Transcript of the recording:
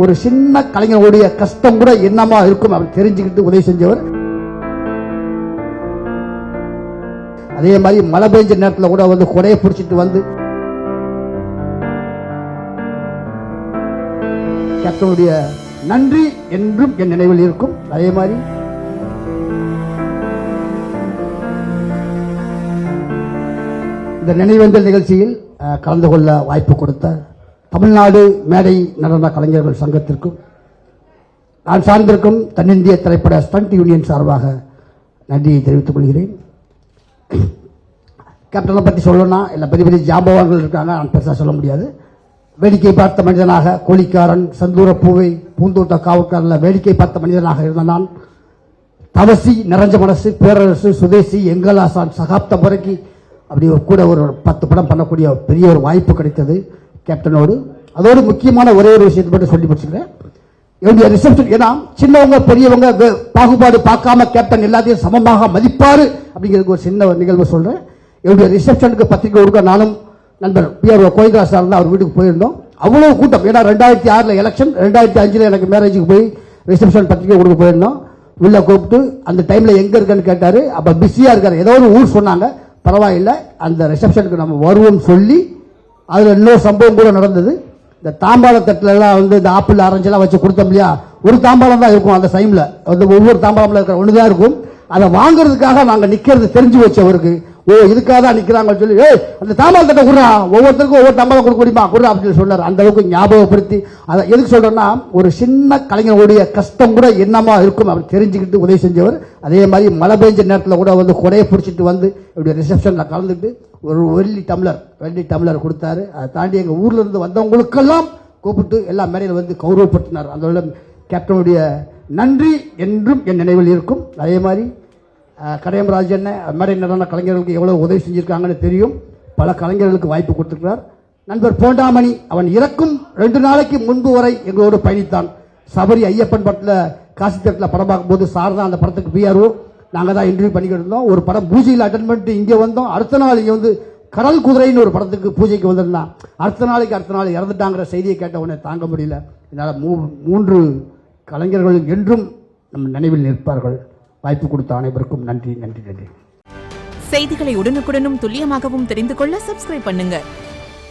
ஒரு சின்ன கலைஞருடைய கஷ்டம் கூட என்னமா இருக்கும் அப்படி தெரிஞ்சுக்கிட்டு உதவி செஞ்சவர். அதே மாதிரி மழை பெஞ்ச நேரத்தில் கூட வந்து கொடையை பிடிச்சிட்டு வந்து கேப்டனுடைய நன்றி என்றும் என் நினைவில் இருக்கும். அதே மாதிரி இந்த நினைவேந்தல் நிகழ்ச்சியில் கலந்து கொள்ள வாய்ப்பு கொடுத்த தமிழ்நாடு மேடை நடன கலைஞர்கள் சங்கத்திற்கும் நான் சார்ந்திருக்கும் தென்னிந்திய திரைப்பட ஸ்டண்ட் யூனியன் சார்பாக நன்றியை தெரிவித்துக் கொள்கிறேன். கேப்டனை பற்றி சொல்லணும்னா எல்லா பெரிய பெரிய ஜாம்பவான்கள் இருக்காங்க, நான் பெருசாக சொல்ல முடியாது. வேடிக்கை பார்த்த மனிதனாக கோழிக்காரன், சந்தூர பூவை, பூந்தோட்ட காவல்காரன் வேடிக்கை பார்த்த மனிதனாக இருந்த நான் தவசி, நிறைஞ்ச மனசு, பேரரசு, சுதேசி, எங்கலாசான், சகாப்தம் வரைக்கும் அப்படி கூட ஒரு 10 படம் பண்ணக்கூடிய பெரிய ஒரு வாய்ப்பு கிடைத்தது கேப்டனோடு. அதோடு முக்கியமான ஒரே ஒரு விஷயத்தை மட்டும் சொல்லி முடிச்சுக்கிறேன். என்னுடைய ரிசப்ஷன், ஏன்னா சின்னவங்க பெரியவங்க பாகுபாடு பார்க்காம கேப்டன் எல்லாத்தையும் சமமாக மதிப்பாரு அப்படிங்கிறதுக்கு ஒரு சின்ன நிகழ்வு சொல்றேன். என்னுடைய ரிசப்ஷனுக்கு பத்திரிகை கொடுக்க நானும் நண்பர் பிஆர் கோவிந்தா சார் அவர் வீட்டுக்கு போயிருந்தோம். அவ்வளவு கூட்டம். ஏன்னா 2006 எலெக்ஷன், 2005 எனக்கு மேரேஜுக்கு போய் ரிசப்ஷன் பத்திரிகை கொடுக்க போயிருந்தோம். உள்ள கூப்பிட்டு அந்த டைம்ல எங்க இருக்குன்னு கேட்டாரு. அப்ப பிஸியா இருக்காரு, ஏதோ ஒரு ஊர் சொன்னாங்க. பரவாயில்லை, அந்த ரிசப்ஷனுக்கு நம்ம வருவோம் சொல்லி அதுல இன்னொரு சம்பவம் கூட நடந்தது. இந்த தாம்பாள தட்டுல எல்லாம் வந்து இந்த ஆப்பிள் ஆரஞ்சு எல்லாம் வச்சு கொடுத்தோம் இல்லையா, ஒரு தாம்பாளம் தான் இருக்கும் அந்த டைம்ல, ஒவ்வொரு தாம்பாளம்ல இருக்கிற ஒண்ணுதான் இருக்கும். அதை வாங்குறதுக்காக நாங்க நிக்கிறது தெரிஞ்சு வச்சு அவருக்கு, ஓ இதுக்காக தான் நிக்கிறாங்க சொல்லி, அந்த தாம்பாள தட்டை குடுறா, ஒவ்வொருத்தருக்கும் ஒவ்வொரு தாம்பாளம் கொடுக்க முடியுமா குடுறா அப்படின்னு சொன்னார். அந்த அளவுக்கு ஞாபகப்படுத்தி அதை எதுக்கு சொல்றேன்னா, ஒரு சின்ன கலைஞருடைய கஷ்டம் கூட என்னமா இருக்கும் அப்படி தெரிஞ்சுக்கிட்டு உதவி செஞ்சவர். அதே மாதிரி மழை பெஞ்ச நேரத்தில் கூட வந்து கொடையை பிடிச்சிட்டு வந்து இப்படி ரிசப்ஷன்ல கலந்துட்டு ஒரு வெள்ளி டம்ளர் கொடுத்தாரு. அதை தாண்டி எங்க ஊர்ல இருந்து வந்தவங்களுக்கெல்லாம் கூப்பிட்டு எல்லா மேடையில் வந்து கௌரவப்படுத்தினார். அதோட கேப்டனுடைய நன்றி என்றும் என் நினைவில் இருக்கும். அதே மாதிரி கடையமராஜ் என்ன மேடை நடன கலைஞர்களுக்கு எவ்வளவு உதவி செஞ்சிருக்காங்கன்னு தெரியும். பல கலைஞர்களுக்கு வாய்ப்பு கொடுத்திருக்கிறார். நண்பர் போண்டாமணி, அவன் இறக்கும் 2 நாளைக்கு முன்பு வரை எங்களோடு பயணித்தான். சபரி ஐயப்பன் படத்தில் காசி தேட்டரில் படம் பார்க்கும்போது சார் தான் அந்த படத்துக்கு பிஆர்ஓ, நாங்கள் தான் இன்டர்வியூ பண்ணிக்கிட்டு இருந்தோம். ஒரு படம் பூஜையில் அட்டன் பண்ணிட்டு இங்கே வந்தோம். அடுத்த நாள் இங்கே வந்து கடல் குதிரைன்னு ஒரு படத்துக்கு பூஜைக்கு வந்திருந்தான். அடுத்த நாள் இறந்துட்டாங்கிற செய்தியை கேட்ட உடனே தாங்க முடியல. இதனால் 3 கலைஞர்கள் என்றும் நம் நினைவில் நிற்பார்கள். வாய்ப்பு கொடுத்த அனைவருக்கும் நன்றி. செய்திகளை உடனுக்குடனும் துல்லியமாகவும் தெரிந்து கொள்ள சப்ஸ்கிரைப் பண்ணுங்க.